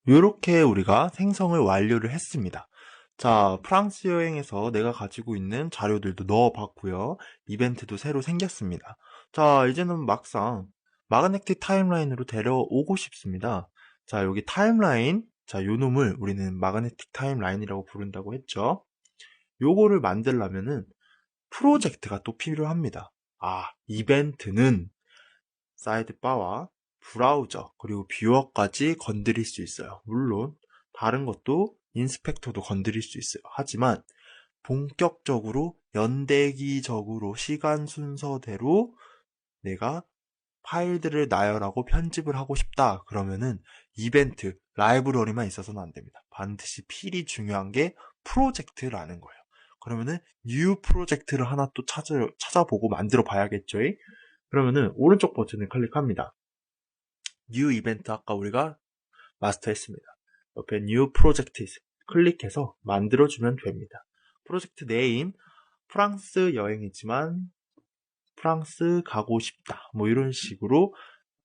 이렇게 우리가 생성을 완료를 했습니다. 자, 프랑스 여행에서 내가 가지고 있는 자료들도 넣어봤고요. 이벤트도 새로 생겼습니다. 자, 이제는 막상 마그네틱 타임라인으로 데려오고 싶습니다. 자, 여기 타임라인, 자, 요 놈을 우리는 마그네틱 타임라인이라고 부른다고 했죠. 요거를 만들려면은 프로젝트가 또 필요합니다. 이벤트는 사이드바와 브라우저 그리고 뷰어까지 건드릴 수 있어요. 물론 다른 것도 인스펙터도 건드릴 수 있어요. 하지만 본격적으로 연대기적으로 시간 순서대로 내가 파일들을 나열하고 편집을 하고 싶다 그러면은 이벤트, 라이브러리만 있어서는 안 됩니다. 반드시 필히 중요한 게 프로젝트라는 거예요. 그러면은 뉴 프로젝트를 하나 또 찾아보고 만들어 봐야겠죠. 그러면은 오른쪽 버튼을 클릭합니다. 뉴 이벤트 아까 우리가 마스터했습니다. 옆에 New Projects 클릭해서 만들어주면 됩니다. 프로젝트 네임, 프랑스 여행이지만 프랑스 가고 싶다. 뭐 이런 식으로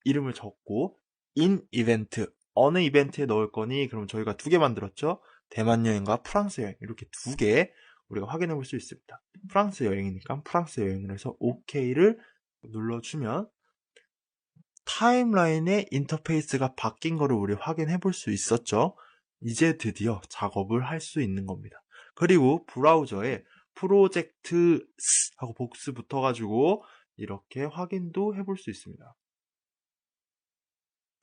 이름을 적고 in 이벤트, 어느 이벤트에 넣을 거니? 그럼 저희가 두 개 만들었죠? 대만 여행과 프랑스 여행 이렇게 두 개 우리가 확인해 볼 수 있습니다. 프랑스 여행이니까 프랑스 여행을 해서 OK를 눌러주면 타임라인의 인터페이스가 바뀐 거를 우리 확인해 볼 수 있었죠. 이제 드디어 작업을 할 수 있는 겁니다. 그리고 브라우저에 프로젝트 하고 복스 붙어가지고 이렇게 확인도 해볼 수 있습니다.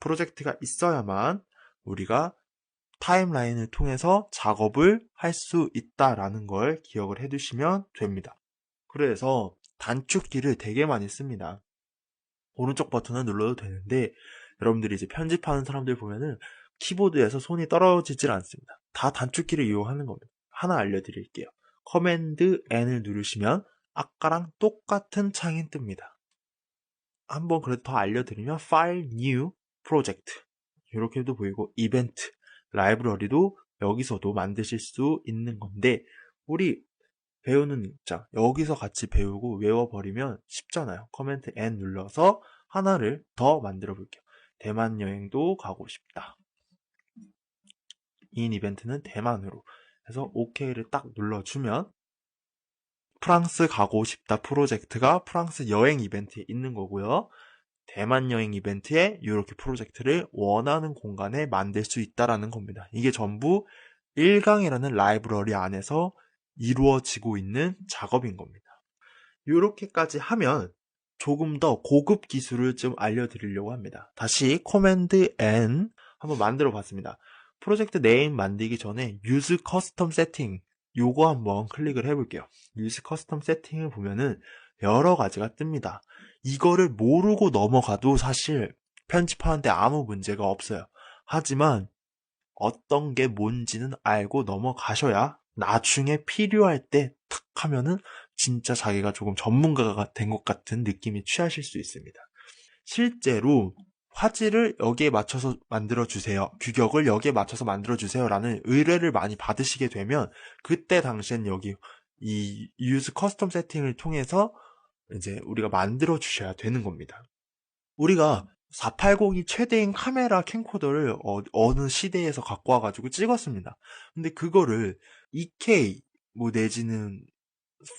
프로젝트가 있어야만 우리가 타임라인을 통해서 작업을 할 수 있다라는 걸 기억을 해두시면 됩니다. 그래서 단축키를 되게 많이 씁니다. 오른쪽 버튼을 눌러도 되는데 여러분들이 이제 편집하는 사람들 보면은 키보드에서 손이 떨어지질 않습니다. 다 단축키를 이용하는 겁니다. 하나 알려드릴게요. 커맨드 N을 누르시면 아까랑 똑같은 창이 뜹니다. 한번 그래도 더 알려드리면 파일 뉴 프로젝트 이렇게도 보이고 이벤트 라이브러리도 여기서도 만드실 수 있는 건데 우리 배우는 입장 여기서 같이 배우고 외워버리면 쉽잖아요. 커맨드 N 눌러서 하나를 더 만들어 볼게요. 대만 여행도 가고 싶다. 이 이벤트는 대만으로 해서 OK를 딱 눌러주면 프랑스 가고 싶다 프로젝트가 프랑스 여행 이벤트에 있는 거고요. 대만 여행 이벤트에 이렇게 프로젝트를 원하는 공간에 만들 수 있다라는 겁니다. 이게 전부 1강이라는 라이브러리 안에서 이루어지고 있는 작업인 겁니다. 이렇게까지 하면 조금 더 고급 기술을 좀 알려드리려고 합니다. 다시 코맨드 N 한번 만들어 봤습니다. 프로젝트 네임 만들기 전에 Use Custom Setting 요거 한번 클릭을 해볼게요. Use Custom Setting을 보면은 여러 가지가 뜹니다. 이거를 모르고 넘어가도 사실 편집하는데 아무 문제가 없어요. 하지만 어떤 게 뭔지는 알고 넘어가셔야 나중에 필요할 때 탁 하면은 진짜 자기가 조금 전문가가 된 것 같은 느낌이 취하실 수 있습니다. 실제로 화질을 여기에 맞춰서 만들어주세요. 규격을 여기에 맞춰서 만들어주세요. 라는 의뢰를 많이 받으시게 되면 그때 당시엔 여기 이 Use Custom Setting을 통해서 이제 우리가 만들어주셔야 되는 겁니다. 우리가 480이 최대인 카메라 캠코더를 어느 시대에서 갖고 와가지고 찍었습니다. 근데 그거를 2K 뭐 내지는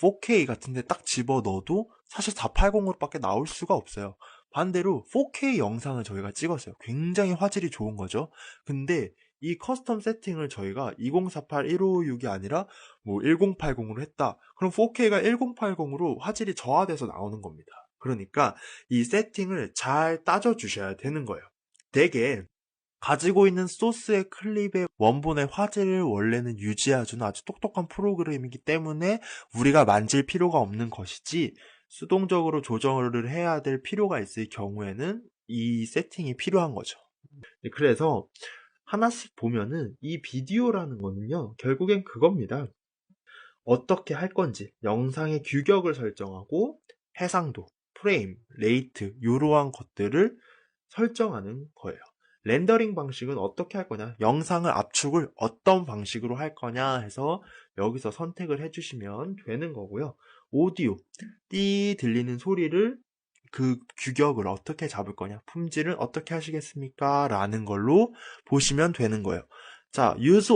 4K 같은데 딱 집어넣어도 사실 480으로 밖에 나올 수가 없어요. 반대로 4K 영상을 저희가 찍었어요. 굉장히 화질이 좋은 거죠. 근데 이 커스텀 세팅을 저희가 2048 1556이 아니라 뭐 1080으로 했다. 그럼 4K가 1080으로 화질이 저하돼서 나오는 겁니다. 그러니까 이 세팅을 잘 따져주셔야 되는 거예요. 되게 가지고 있는 소스의 클립의 원본의 화질을 원래는 유지해주는 아주 똑똑한 프로그램이기 때문에 우리가 만질 필요가 없는 것이지 수동적으로 조정을 해야 될 필요가 있을 경우에는 이 세팅이 필요한 거죠. 그래서 하나씩 보면은 이 비디오라는 거는요, 결국엔 그겁니다. 어떻게 할 건지 영상의 규격을 설정하고 해상도, 프레임, 레이트 이러한 것들을 설정하는 거예요. 렌더링 방식은 어떻게 할 거냐, 영상을 압축을 어떤 방식으로 할 거냐 해서 여기서 선택을 해주시면 되는 거고요. 오디오, 띠 들리는 소리를 그 규격을 어떻게 잡을 거냐, 품질은 어떻게 하시겠습니까? 라는 걸로 보시면 되는 거예요. 자, use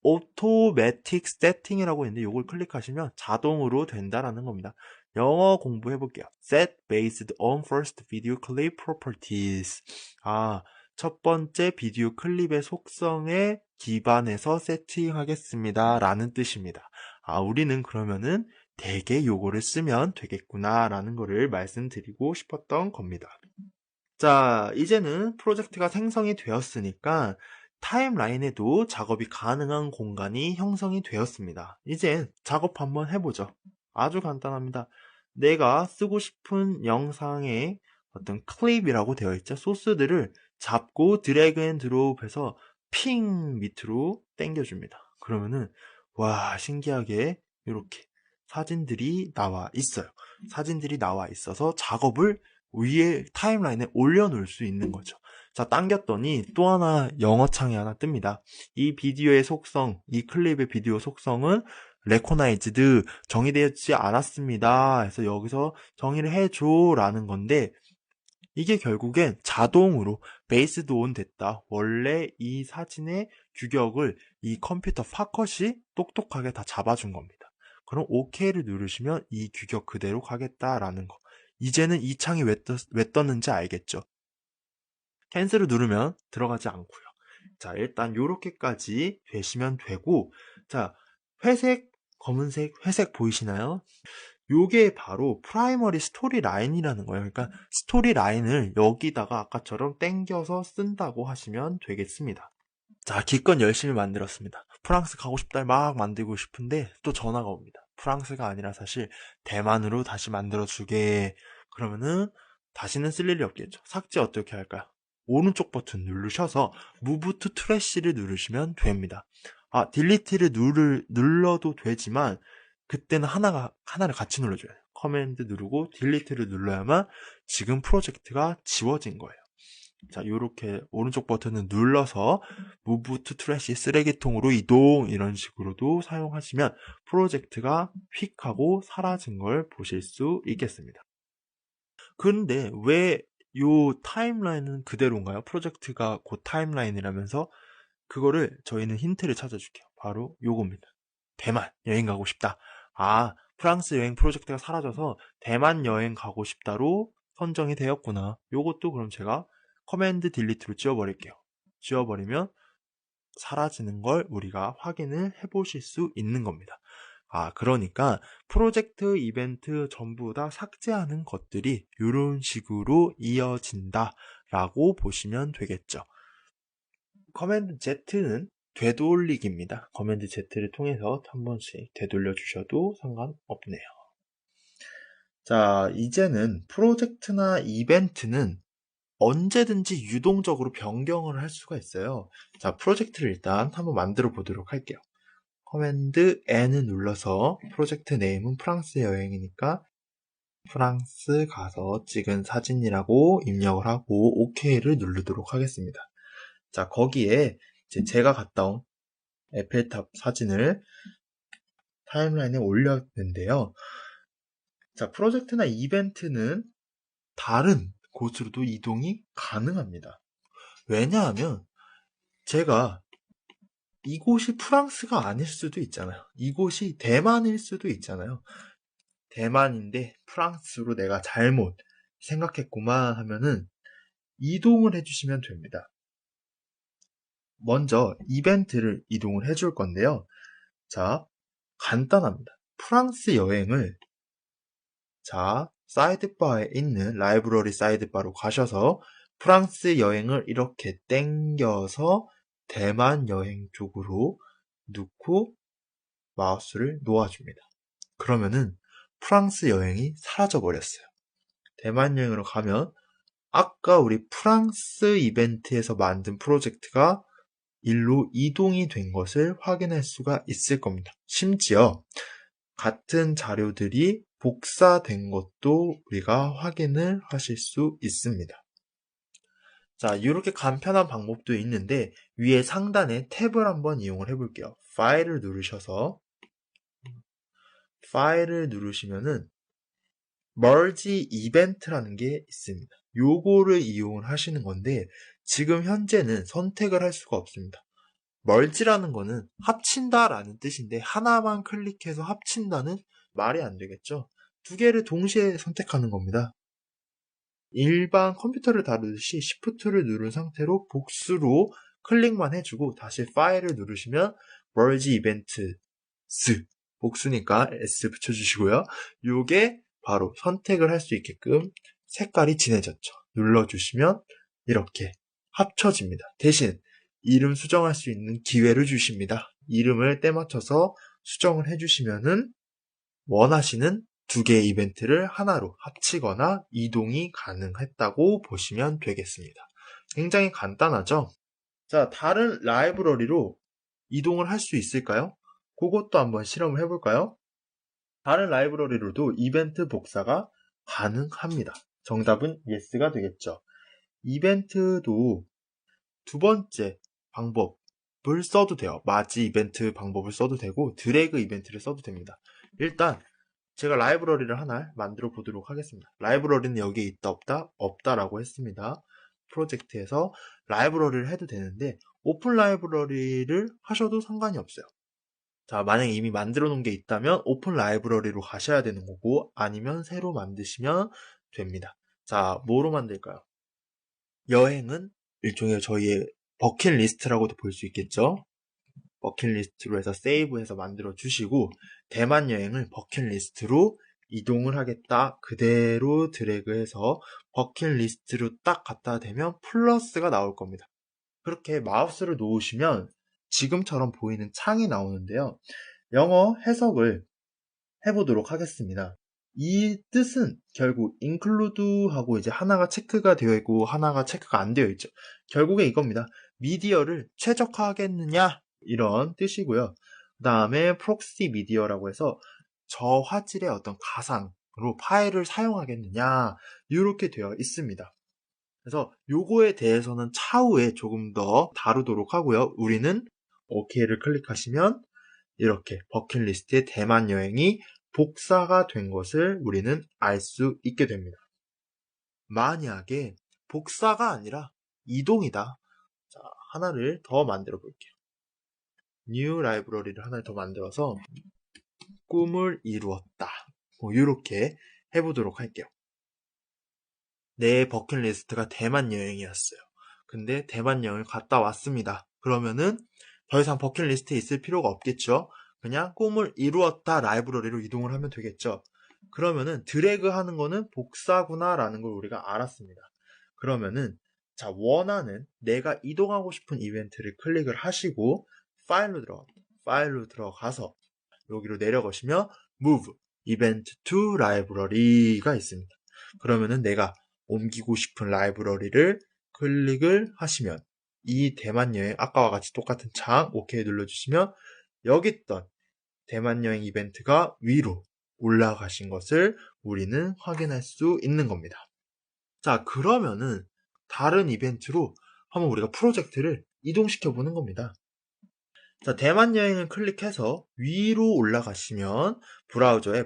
automatic setting이라고 있는데 이걸 클릭하시면 자동으로 된다라는 겁니다. 영어 공부해 볼게요. Set based on first video clip properties. 첫 번째 비디오 클립의 속성에 기반해서 세팅하겠습니다. 라는 뜻입니다. 우리는 그러면은 대개 요거를 쓰면 되겠구나 라는 거를 말씀드리고 싶었던 겁니다. 자, 이제는 프로젝트가 생성이 되었으니까 타임라인에도 작업이 가능한 공간이 형성이 되었습니다. 이제 작업 한번 해보죠. 아주 간단합니다. 내가 쓰고 싶은 영상의 어떤 클립이라고 되어 있죠. 소스들을 잡고 드래그 앤 드롭해서 핑 밑으로 당겨줍니다. 그러면은 와, 신기하게 이렇게 사진들이 나와 있어요. 사진들이 나와 있어서 작업을 위에 타임라인에 올려놓을 수 있는 거죠. 자, 당겼더니 또 하나 영어창이 하나 뜹니다. 이 비디오의 속성, 이 클립의 비디오 속성은 recognized, 정의되지 않았습니다. 그래서 여기서 정의를 해줘 라는 건데, 이게 결국엔 자동으로 based on 됐다. 원래 이 사진의 규격을 이 컴퓨터 팝컷이 똑똑하게 다 잡아준 겁니다. 그럼 OK를 누르시면 이 규격 그대로 가겠다라는 거. 이제는 이 창이 왜 떴는지 알겠죠? 캔슬을 누르면 들어가지 않고요. 자, 일단 요렇게까지 되시면 되고, 자, 회색, 검은색, 회색 보이시나요? 요게 바로 프라이머리 스토리 라인이라는 거예요. 그러니까 스토리 라인을 여기다가 아까처럼 땡겨서 쓴다고 하시면 되겠습니다. 자, 기껏 열심히 만들었습니다. 프랑스 가고 싶다 막 만들고 싶은데 또 전화가 옵니다. 프랑스가 아니라 사실 대만으로 다시 만들어주게. 그러면은 다시는 쓸 일이 없겠죠. 삭제 어떻게 할까요? 오른쪽 버튼 누르셔서 Move to Trash를 누르시면 됩니다. 딜리트를 눌러도 되지만 그때는 하나를 같이 눌러줘야 돼요. 커맨드 누르고 딜리트를 눌러야만 지금 프로젝트가 지워진 거예요. 자, 요렇게 오른쪽 버튼을 눌러서 Move to Trash, 쓰레기통으로 이동, 이런 식으로도 사용하시면 프로젝트가 휙 하고 사라진 걸 보실 수 있겠습니다. 그런데 왜 요 타임라인은 그대로인가요? 프로젝트가 그 타임라인이라면서 그거를 저희는 힌트를 찾아줄게요. 바로 요겁니다. 대만 여행 가고 싶다. 프랑스 여행 프로젝트가 사라져서 대만 여행 가고 싶다로 선정이 되었구나. 요것도 그럼 제가 커맨드 딜리트로 지워버릴게요. 지워버리면 사라지는 걸 우리가 확인을 해보실 수 있는 겁니다. 그러니까 프로젝트 이벤트 전부 다 삭제하는 것들이 이런 식으로 이어진다 라고 보시면 되겠죠. 커맨드 Z는 되돌리기입니다. 커맨드 Z를 통해서 한 번씩 되돌려 주셔도 상관없네요. 자, 이제는 프로젝트나 이벤트는 언제든지 유동적으로 변경을 할 수가 있어요. 자, 프로젝트를 일단 한번 만들어 보도록 할게요. 커맨드 N을 눌러서 프로젝트 네임은 프랑스 여행이니까 프랑스 가서 찍은 사진이라고 입력을 하고 OK를 누르도록 하겠습니다. 자, 거기에 이제 제가 갔다 온 에펠탑 사진을 타임라인에 올렸는데요. 자, 프로젝트나 이벤트는 다른 곳으로도 이동이 가능합니다. 왜냐하면 제가 이곳이 프랑스가 아닐 수도 있잖아요. 이곳이 대만일 수도 있잖아요. 대만인데 프랑스로 내가 잘못 생각했구만 하면은 이동을 해주시면 됩니다. 먼저 이벤트를 이동을 해줄 건데요. 자, 간단합니다. 프랑스 여행을 사이드바에 있는 라이브러리 사이드바로 가셔서 프랑스 여행을 이렇게 땡겨서 대만 여행 쪽으로 넣고 마우스를 놓아줍니다. 그러면은 프랑스 여행이 사라져 버렸어요. 대만 여행으로 가면 아까 우리 프랑스 이벤트에서 만든 프로젝트가 일로 이동이 된 것을 확인할 수가 있을 겁니다. 심지어 같은 자료들이 복사된 것도 우리가 확인을 하실 수 있습니다. 자, 이렇게 간편한 방법도 있는데 위에 상단에 탭을 한번 이용을 해볼게요. 파일을 누르셔서 파일을 누르시면은 merge 이벤트라는 게 있습니다. 요거를 이용을 하시는 건데 지금 현재는 선택을 할 수가 없습니다. merge라는 거는 합친다라는 뜻인데 하나만 클릭해서 합친다는 말이 안 되겠죠. 두 개를 동시에 선택하는 겁니다. 일반 컴퓨터를 다루듯이 Shift를 누른 상태로 복수로 클릭만 해주고 다시 파일을 누르시면 merge events 복수니까 S 붙여주시고요. 요게 바로 선택을 할 수 있게끔 색깔이 진해졌죠. 눌러주시면 이렇게 합쳐집니다. 대신 이름 수정할 수 있는 기회를 주십니다. 이름을 때맞춰서 수정을 해주시면은 원하시는 두 개의 이벤트를 하나로 합치거나 이동이 가능했다고 보시면 되겠습니다. 굉장히 간단하죠? 자, 다른 라이브러리로 이동을 할 수 있을까요? 그것도 한번 실험을 해볼까요? 다른 라이브러리로도 이벤트 복사가 가능합니다. 정답은 yes가 되겠죠. 이벤트도 두 번째 방법을 써도 돼요. 마지 이벤트 방법을 써도 되고 드래그 이벤트를 써도 됩니다. 일단 제가 라이브러리를 하나 만들어 보도록 하겠습니다. 라이브러리는 여기에 있다 없다? 없다라고 했습니다. 프로젝트에서 라이브러리를 해도 되는데 오픈 라이브러리를 하셔도 상관이 없어요. 자, 만약에 이미 만들어 놓은 게 있다면 오픈 라이브러리로 가셔야 되는 거고 아니면 새로 만드시면 됩니다. 자, 뭐로 만들까요? 여행은 일종의 저희의 버킷리스트라고도 볼 수 있겠죠? 버킷리스트로 해서 세이브해서 만들어 주시고 대만 여행을 버킷리스트로 이동을 하겠다. 그대로 드래그해서 버킷리스트로 딱 갖다 대면 플러스가 나올 겁니다. 그렇게 마우스를 놓으시면 지금처럼 보이는 창이 나오는데요. 영어 해석을 해보도록 하겠습니다. 이 뜻은 결국 include 하고 이제 하나가 체크가 되어 있고 하나가 체크가 안 되어 있죠. 결국에 이겁니다. 미디어를 최적화하겠느냐 이런 뜻이고요. 그 다음에 프록시 미디어라고 해서 저화질의 어떤 가상으로 파일을 사용하겠느냐 이렇게 되어 있습니다. 그래서 요거에 대해서는 차후에 조금 더 다루도록 하고요. 우리는 OK를 클릭하시면 이렇게 버킷리스트의 대만 여행이 복사가 된 것을 우리는 알 수 있게 됩니다. 만약에 복사가 아니라 이동이다. 자, 하나를 더 만들어 볼게요. New 라이브러리를 하나 더 만들어서 꿈을 이루었다. 이렇게 해보도록 할게요. 내 버킷리스트가 대만 여행이었어요. 근데 대만 여행을 갔다 왔습니다. 그러면은 더 이상 버킷리스트에 있을 필요가 없겠죠. 그냥 꿈을 이루었다 라이브러리로 이동을 하면 되겠죠. 그러면은 드래그 하는 거는 복사구나 라는 걸 우리가 알았습니다. 그러면은 자, 원하는 내가 이동하고 싶은 이벤트를 클릭을 하시고 파일로 들어가서 여기로 내려가시면 Move Event to Library가 있습니다. 그러면은 내가 옮기고 싶은 라이브러리를 클릭을 하시면 이 대만 여행 아까와 같이 똑같은 창 OK 눌러주시면 여기 있던 대만 여행 이벤트가 위로 올라가신 것을 우리는 확인할 수 있는 겁니다. 자, 그러면은 다른 이벤트로 한번 우리가 프로젝트를 이동시켜 보는 겁니다. 자, 대만 여행을 클릭해서 위로 올라가시면 브라우저에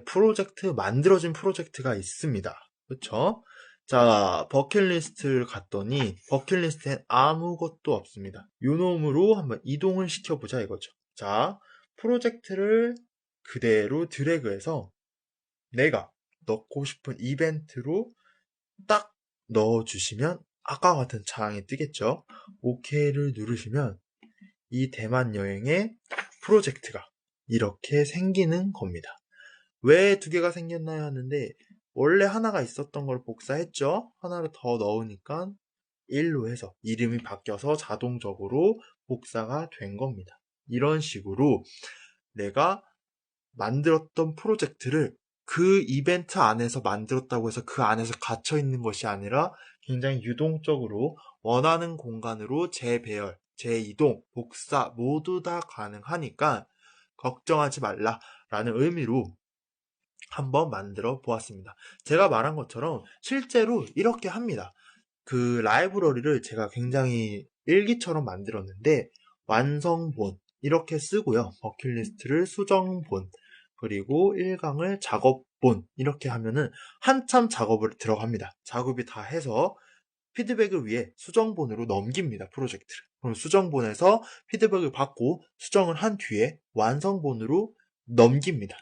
만들어진 프로젝트가 있습니다. 그렇죠? 자, 버킷리스트를 갔더니 버킷리스트엔 아무것도 없습니다. 요 놈으로 한번 이동을 시켜보자 이거죠. 자, 프로젝트를 그대로 드래그해서 내가 넣고 싶은 이벤트로 딱 넣어주시면 아까와 같은 창이 뜨겠죠. OK를 누르시면 이 대만 여행의 프로젝트가 이렇게 생기는 겁니다. 왜 두 개가 생겼나요 하는데 원래 하나가 있었던 걸 복사했죠. 하나를 더 넣으니까 1로 해서 이름이 바뀌어서 자동적으로 복사가 된 겁니다. 이런 식으로 내가 만들었던 프로젝트를 그 이벤트 안에서 만들었다고 해서 그 안에서 갇혀 있는 것이 아니라 굉장히 유동적으로 원하는 공간으로 재배열, 재이동, 복사 모두 다 가능하니까 걱정하지 말라라는 의미로 한번 만들어 보았습니다. 제가 말한 것처럼 실제로 이렇게 합니다. 그 라이브러리를 제가 굉장히 일기처럼 만들었는데 완성본 이렇게 쓰고요. 버킷리스트를 수정본 그리고 1강을 작업 본 이렇게 하면은 한참 작업을 들어갑니다. 작업이 다 해서 피드백을 위해 수정본으로 넘깁니다. 프로젝트를. 그럼 수정본에서 피드백을 받고 수정을 한 뒤에 완성본으로 넘깁니다.